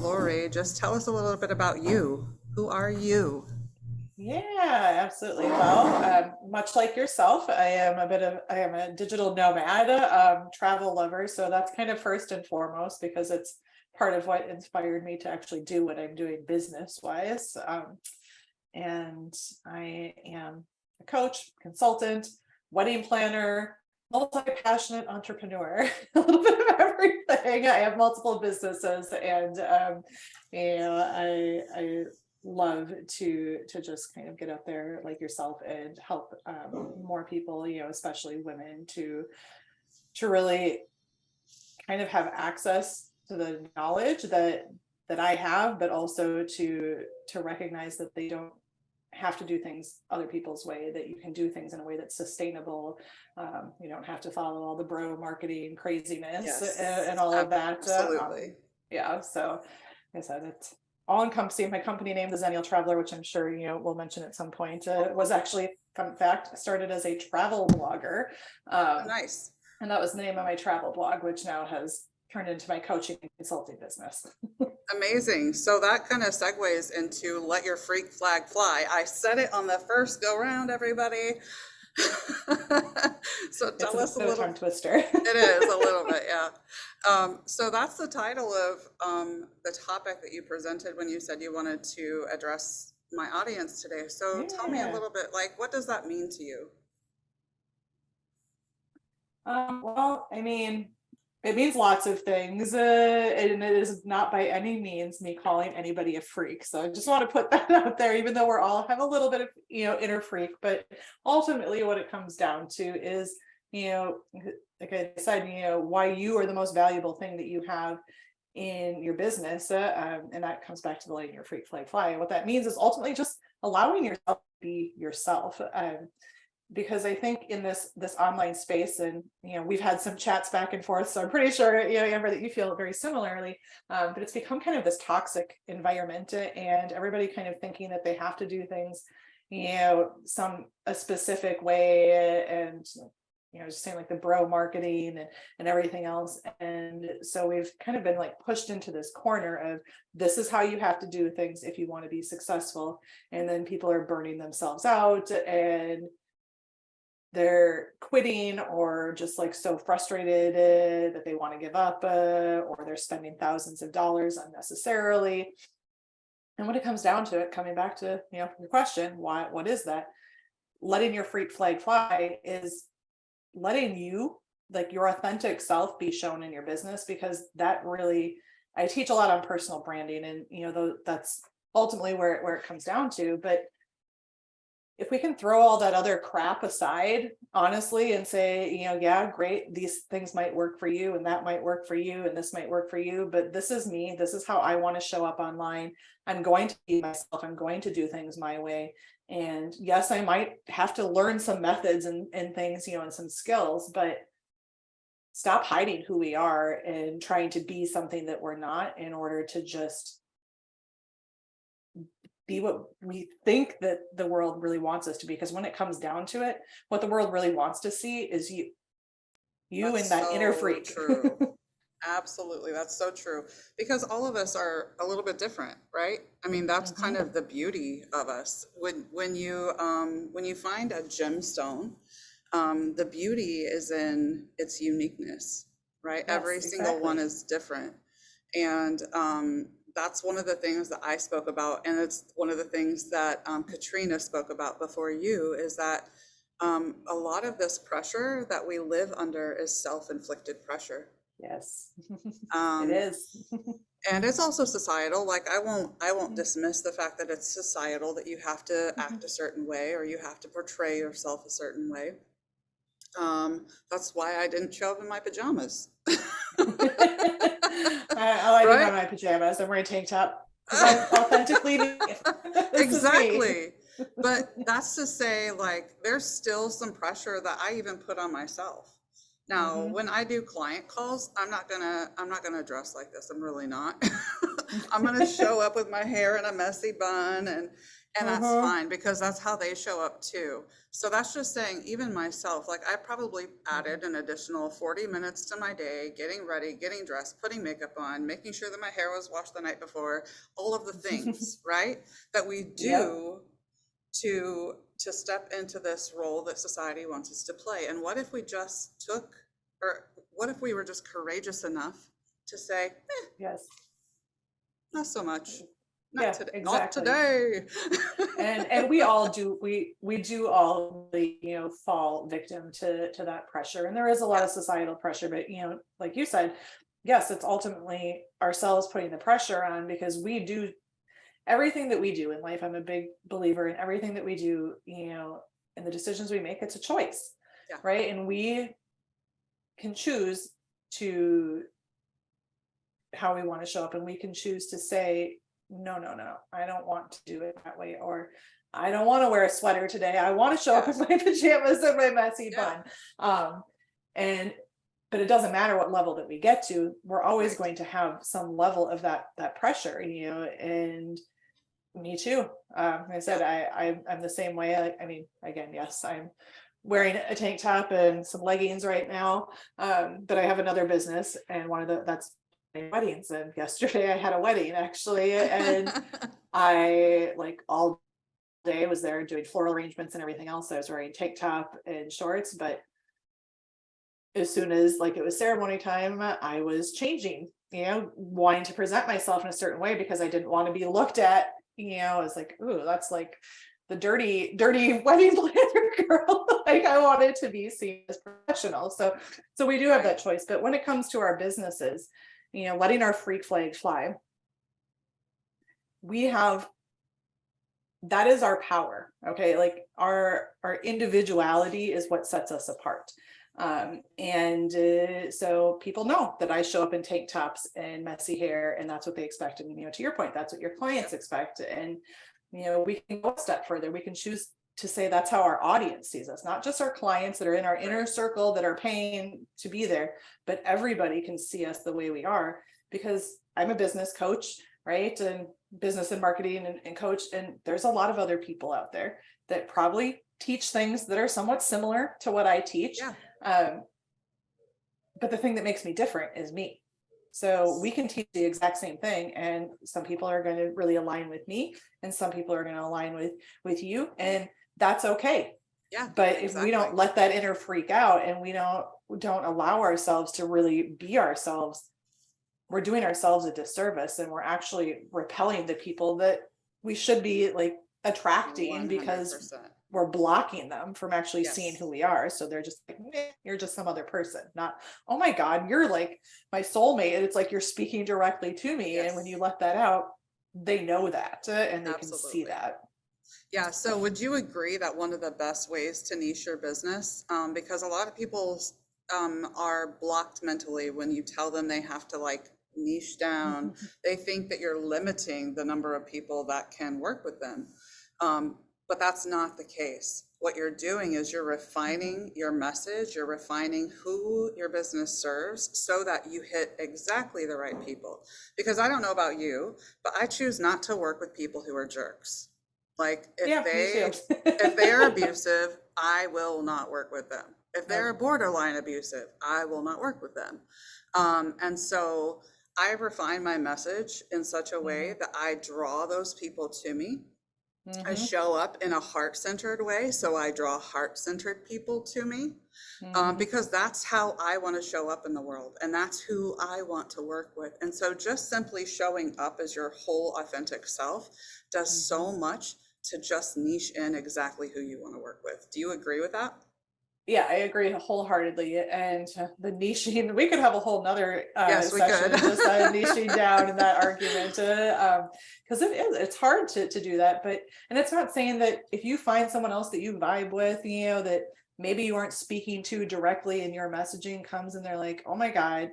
Lori, just tell us a little bit about you. Who are you? Yeah, absolutely. Well, much like yourself, I am a digital nomad, travel lover. So that's kind of first and foremost because it's part of what inspired me to actually do what I'm doing business wise. And I am a coach, consultant, wedding planner, multi-passionate entrepreneur, a little bit of everything. I have multiple businesses, and I love to just kind of get out there like yourself and help more people, especially women, to really kind of have access to the knowledge that I have, but also to recognize that they don't have to do things other people's way, that you can do things in a way that's sustainable. You don't have to follow all the bro marketing craziness Yes, and all of that. absolutely. Yeah, so like I said, it's all encompassing. My company name, the Zennial Traveler, which I'm sure we'll mention at some point, was actually, fun fact, started as a travel blogger. Oh, nice. And that was the name of my travel blog, which now has turned into my coaching and consulting business. Amazing. So that kind of segues into let your freak flag fly. I said it on the first go round, everybody. So It's tell us a a little. tongue twister. It is a little bit, yeah. So that's the title of the topic that you presented when you said you wanted to address my audience today. So tell me a Yeah. little bit, like, what does that mean to you? Well, I mean, it means lots of things, and it is not by any means me calling anybody a freak. So I just want to put that out there, even though we're all have a little bit of inner freak. But ultimately, what it comes down to is, you know, like I said, why you are the most valuable thing that you have in your business, and that comes back to the letting your freak flag fly. And what that means is ultimately just allowing yourself to be yourself. Because I think in this online space, and we've had some chats back and forth, so I'm pretty sure Amber, that you feel very similarly. But it's become kind of this toxic environment, and everybody kind of thinking that they have to do things, a specific way, and just saying like the bro marketing and everything else. And so we've kind of been like pushed into this corner of this is how you have to do things if you want to be successful, and then people are burning themselves out and they're quitting or just like so frustrated that they want to give up, or they're spending thousands of dollars unnecessarily. And when it comes down to it, coming back to your question, what is that? Letting your freak flag fly is letting you, like your authentic self, be shown in your business, because that really, I teach a lot on personal branding, and that's ultimately where it comes down to. But if we can throw all that other crap aside, honestly, and say, yeah, great, these things might work for you, and that might work for you, and this might work for you, but this is me, this is how I want to show up online. I'm going to be myself, I'm going to do things my way. And yes, I might have to learn some methods and things, and some skills, but stop hiding who we are and trying to be something that we're not in order to just be what we think that the world really wants us to be. Because when it comes down to it, what the world really wants to see is you That's and that inner so freak. true. Absolutely, that's so true. Because all of us are a little bit different, right? I mean, that's kind of the beauty of us. When you find a gemstone, the beauty is in its uniqueness, right? Yes, Every single one exactly. is different. And that's one of the things that I spoke about. And it's one of the things that Katrina spoke about before you, is that a lot of this pressure that we live under is self-inflicted pressure. Yes, it Um, is. and it's also societal. Like I won't dismiss the fact that it's societal, that you have to act a certain way or you have to portray yourself a certain way. That's why I didn't show up in my pajamas. I do have Right? my pajamas. I'm wearing a tank top because I'm authentically me. This is me. Exactly. But that's to say, like, there's still some pressure that I even put on myself. Now, Mhm. when I do client calls, I'm not gonna dress like this. I'm really not. I'm gonna show up with my hair in a messy bun and And that's Mm-hmm. fine because that's how they show up too. So that's just saying, even myself, like I probably added an additional 40 minutes to my day, getting ready, getting dressed, putting makeup on, making sure that my hair was washed the night before, all of the things, right? That we Yep. do to step into this role that society wants us to play. And what if we just took, or what if we were just courageous enough to say, Yes. not so much, not Yeah, today, not exactly. today. And we all do, we do all really, fall victim to that pressure. And there is a lot Yeah, of societal pressure, but like you said, yes, it's ultimately ourselves putting the pressure on, because we do everything that we do in life. I'm a big believer in everything that we do, and the decisions we make, it's a choice, yeah, right? And we can choose to how we want to show up, and we can choose to say, no, no, no, I don't want to do it that way, or I don't want to wear a sweater today, I want to show up yeah, in my pajamas and my messy yeah, bun. And but it doesn't matter what level that we get to, we're always right. going to have some level of that pressure, and me too. Like I said, Yeah. I'm the same way. I mean, again, yes, I'm wearing a tank top and some leggings right now. But I have another business, and one of that's weddings. And yesterday I had a wedding actually, and I like all day was there doing floral arrangements and everything else. I was wearing tank top and shorts, but as soon as like it was ceremony time, I was changing, wanting to present myself in a certain way, because I didn't want to be looked at, I was like, ooh, that's like the dirty, dirty wedding planner girl. Like I wanted to be seen as professional. So we do have Right. that choice. But when it comes to our businesses, letting our freak flag fly, we have that is our power. Okay, like our individuality is what sets us apart. And so people know that I show up in tank tops and messy hair, and that's what they expect. And to your point, that's what your clients Yep. expect. And we can go a step further. We can choose to say that's how our audience sees us, not just our clients that are in our inner Right. circle that are paying to be there, but everybody can see us the way we are, because I'm a business coach, right? And business and marketing and coach. And there's a lot of other people out there that probably teach things that are somewhat similar to what I teach. Yeah. Um, but the thing that makes me different is me. So we Yes. can teach the exact same thing, and some people are going to really align with me, and some people are going to align with you, and that's okay. Yeah, But if we exactly. don't let that inner freak out, and we don't allow ourselves to really be ourselves, we're doing ourselves a disservice, and we're actually repelling the people that we should be like attracting, because 100%. we're blocking them from actually seeing Yes. who we are. So they're just like, "Meh, you're just some other person, not, oh my God, you're like my soulmate." And it's like you're speaking directly to me. And when you Yes. let that out, they know that, and they can see Absolutely. that. Yeah. So would you agree that one of the best ways to niche your business, because a lot of people are blocked mentally when you tell them they have to like niche down, they think that you're limiting the number of people that can work with them. Um, but that's not the case. What you're doing is you're refining your message, you're refining who your business serves so that you hit exactly the right people. Because I don't know about you, but I choose not to work with people who are jerks. Like Yeah, me too. if they are abusive, I will not work with them. If they're Nope. borderline abusive, I will not work with them. And so I refine my message in such a way Hmm. that I draw those people to me. I Hmm. show up in a heart-centered way, so I draw heart-centered people to me, Hmm. because that's how I want to show up in the world, and that's who I want to work with. And so just simply showing up as your whole authentic self does Hmm. so much to just niche in exactly who you want to work with. Do you agree with that? Yeah, I agree wholeheartedly. And the niching, we could have a whole nother Yes, we could. session just on niching down in that argument. Because it's hard to do that. But, and it's not saying that if you find someone else that you vibe with, that maybe you aren't speaking to directly, and your messaging comes and they're like, oh my God,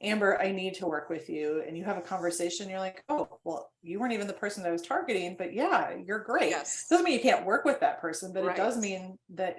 Amber, I need to work with you. And you have a conversation, you're like, oh, well, you weren't even the person that I was targeting, but yeah, you're great. Yes, Doesn't mean you can't work with that person, but it does right. mean that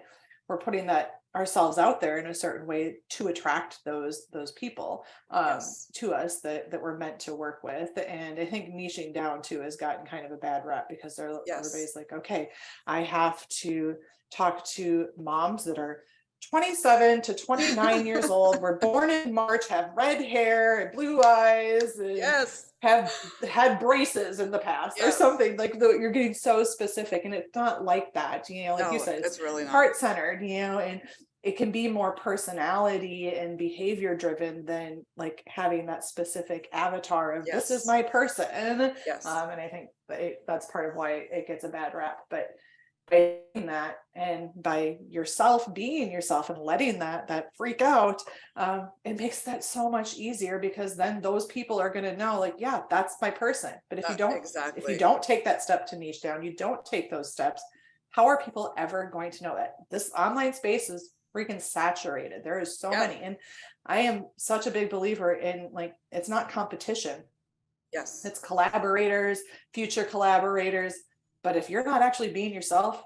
we're putting that ourselves out there in a certain way to attract those people Yes. to us that we're meant to work with. And I think niching down too has gotten kind of a bad rep because Yes. everybody's like, okay, I have to talk to moms that are 27 to 29 years old, were born in March, have red hair and blue eyes, and Yes. have had braces in the past or Yes. something. Like you're getting so specific, and it's not like that. Like you No, said, it's it's really not. heart centered. And it can be more personality and behavior driven than like having that specific avatar of this is Yes. my person. Yes. And I think that's part of why it gets a bad rap. But by doing that, and by yourself being yourself and letting that freak out, it makes that so much easier, because then those people are going to know, like, yeah, that's my person. But if you Exactly. don't take that step to niche down, you don't take those steps, how are people ever going to know that this online space is freaking saturated? There is so Yeah. many. And I am such a big believer in, like, it's not competition, Yes. it's collaborators, future collaborators. But if you're not actually being yourself,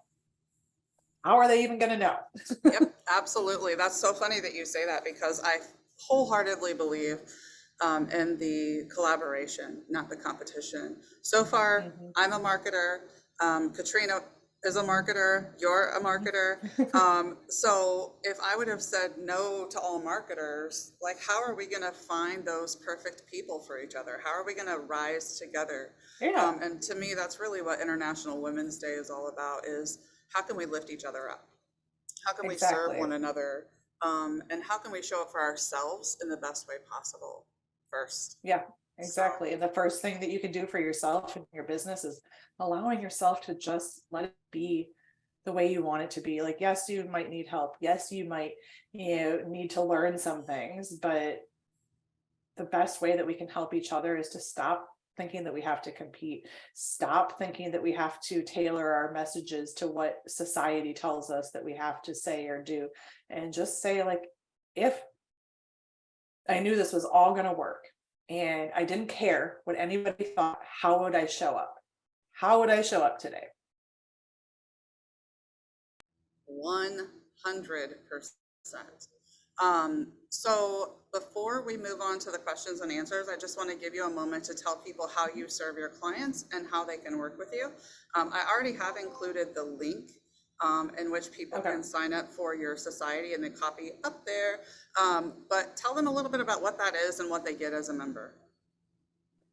how are they even going to know? Yep, absolutely. That's so funny that you say that, because I wholeheartedly believe in the collaboration, not the competition. So far, Mhm. I'm a marketer. Katrina is a marketer. You're a marketer. So if I would have said no to all marketers, like, how are we going to find those perfect people for each other? How are we going to rise together? Yeah, And to me, that's really what International Women's Day is all about, is how can we lift each other up? How can we serve exactly. one another? And how can we show up for ourselves in the best way possible first? Yeah, So, exactly. And the first thing that you can do for yourself and your business is allowing yourself to just let it be the way you want it to be. Like, yes, you might need help. Yes, you might, need to learn some things, but the best way that we can help each other is to stop thinking that we have to compete, stop thinking that we have to tailor our messages to what society tells us that we have to say or do, and just say, like, if I knew this was all going to work and I didn't care what anybody thought, how would I show up? How would I show up today? 100%. So before we move on to the questions and answers, I just want to give you a moment to tell people how you serve your clients and how they can work with you. I already have included the link in which people Okay. can sign up for your society, and the copy up there. But tell them a little bit about what that is and what they get as a member.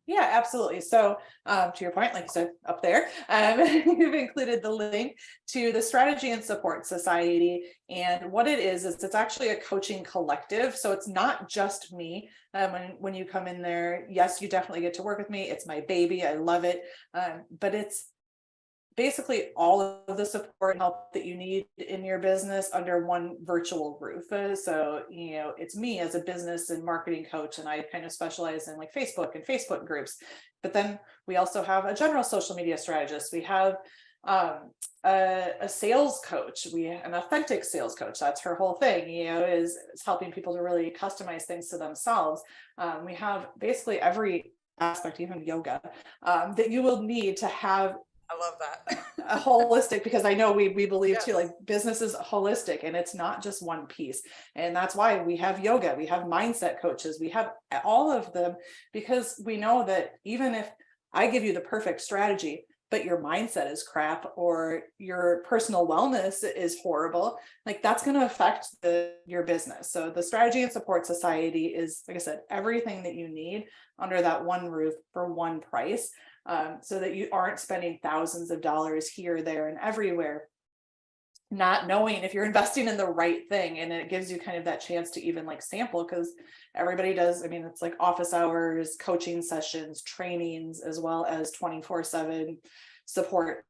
Yeah, absolutely. So, to your point, like you said up there, you've included the link to the Strategy and Support Society. And what it is it's actually a coaching collective. So it's not just me. When you come in there, yes, you definitely get to work with me. It's my baby. I love it. But it's basically all of the support and help that you need in your business under one virtual roof. So, it's me as a business and marketing coach, and I kind of specialize in like Facebook and Facebook groups. But then we also have a general social media strategist. We have a sales coach, an authentic sales coach. That's her whole thing, is helping people to really customize things to themselves. We have basically every aspect, even yoga, that you will need to have I love that. a holistic, because I know we believe too, Yes. like, business is holistic and it's not just one piece. And that's why we have yoga, we have mindset coaches, we have all of them, because we know that even if I give you the perfect strategy, but your mindset is crap or your personal wellness is horrible, like, that's going to affect your business. So the Strategy and Support Society is, like I said, everything that you need under that one roof for one price, so that you aren't spending thousands of dollars here, there, and everywhere, not knowing if you're investing in the right thing. And it gives you kind of that chance to even like sample, because everybody does. I mean, it's like office hours, coaching sessions, trainings, as well as 24/7 support,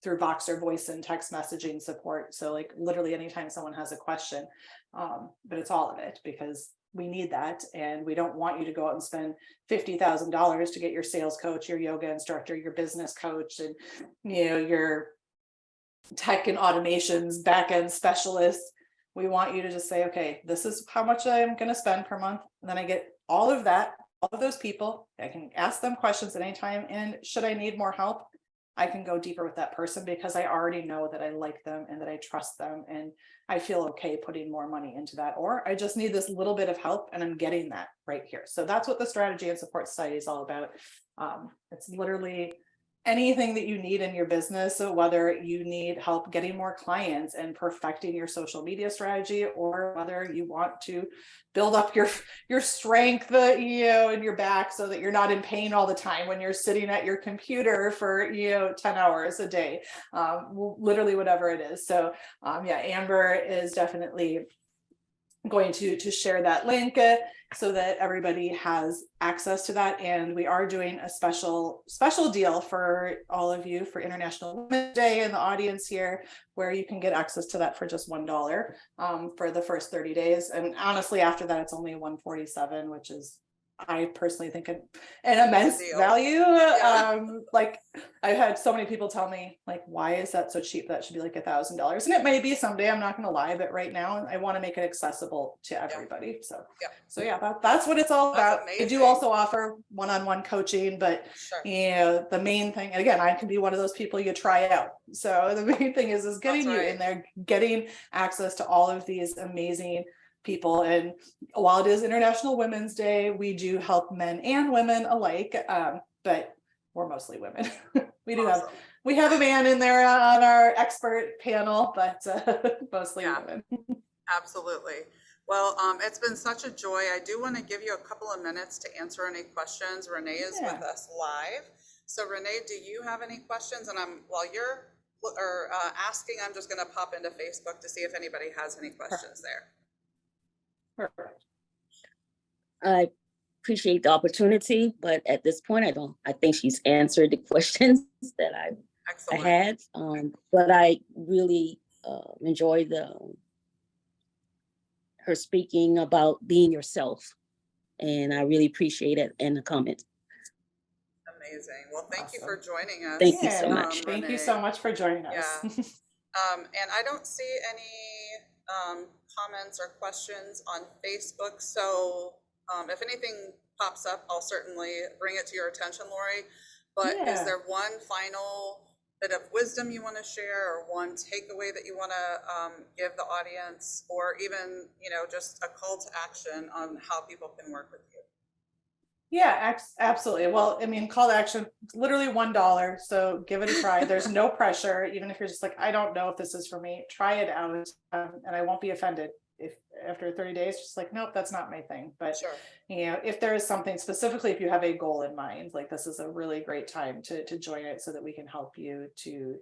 through Voxer voice and text messaging support. So like literally anytime someone has a question, but it's all of it, because we need that. And we don't want you to go out and spend $50,000 to get your sales coach, your yoga instructor, your business coach, and, your tech and automations, back end specialists. We want you to just say, okay, this is how much I'm going to spend per month. And then I get all of that, all of those people. I can ask them questions at any time. And should I need more help, I can go deeper with that person because I already know that I like them and that I trust them and I feel okay putting more money into that. Or I just need this little bit of help and I'm getting that right here. So that's what the Strategy and Support Society is all about. It's literally anything that you need in your business. So whether you need help getting more clients and perfecting your social media strategy, or whether you want to build up your strength, in your back so that you're not in pain all the time when you're sitting at your computer for 10 hours a day, literally whatever it is. So Amber is definitely going to share that link so that everybody has access to that. And we are doing a special deal for all of you for International Women's Day in the audience here, where you can get access to that for just $1 for the first 30 days. And honestly, after that, it's only $147, which is, I personally think, an immense value. Yeah. Like I've had so many people tell me, like, why is that so cheap? That should be like $1,000. And it may be someday, I'm not going to lie, but right now I want to make it accessible to everybody. So that's what it's all about. I do also offer one-on-one coaching, but the main thing, and again, I can be one of those people you try out. So the main thing is getting you in there, getting access to all of these amazing people. And while it is International Women's Day, we do help men and women alike, but we're mostly women. We have a man in there on our expert panel, but mostly women. Absolutely. Well, it's been such a joy. I do want to give you a couple of minutes to answer any questions. Renee is with us live. So Renee, do you have any questions? And while you're asking, I'm just going to pop into Facebook to see if anybody has any questions there. Perfect. I appreciate the opportunity, but at this point, I think she's answered the questions that I had. But I really enjoyed her speaking about being yourself, and I really appreciate it in the comment. Amazing. Well, thank you for joining us. Thank you so much. Thank you so much for joining us. And I don't see any comments or questions on Facebook. So if anything pops up, I'll certainly bring it to your attention, Lori. But is there one final bit of wisdom you want to share, or one takeaway that you want to give the audience, or even, just a call to action on how people can work with you? Yeah, absolutely. Well, I mean, call to action, literally $1. So give it a try. There's no pressure. Even if you're just like, I don't know if this is for me, try it out. And I won't be offended if after 30 days, just like, nope, that's not my thing. But if there is something specifically, if you have a goal in mind, like this is a really great time to join it so that we can help you to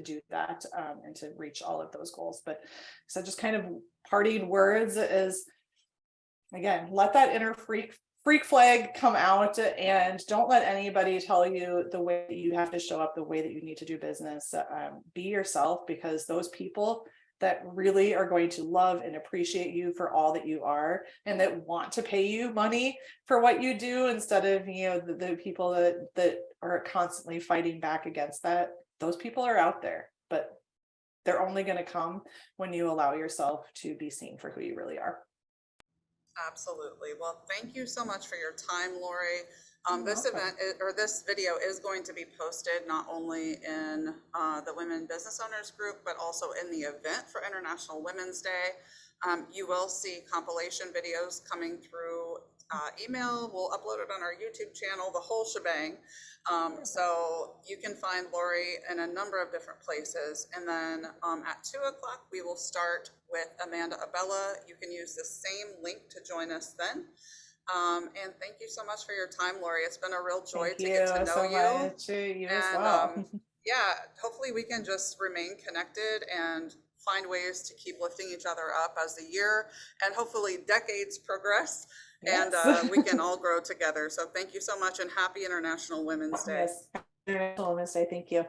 do that and to reach all of those goals. But so just kind of parting words is, again, let that inner freak flag come out, and don't let anybody tell you the way that you have to show up, the way that you need to do business. Be yourself, because those people that really are going to love and appreciate you for all that you are, and that want to pay you money for what you do, instead of the people that are constantly fighting back against that. Those people are out there, but they're only going to come when you allow yourself to be seen for who you really are. Absolutely. Well, thank you so much for your time, Lori. This video is going to be posted not only in the Women Business Owners group, but also in the event for International Women's Day. You will see compilation videos coming through email. We'll upload it on our YouTube channel, the whole shebang. So you can find Lori in a number of different places. And then at 2 o'clock, we will start with Amanda Abella. You can use the same link to join us then. And thank you so much for your time, Lori. It's been a real joy to get to know you. You as well. Hopefully we can just remain connected and find ways to keep lifting each other up as the year and hopefully decades progress. And we can all grow together. So thank you so much, and happy International Women's Day. Yes, International Women's Day. Thank you.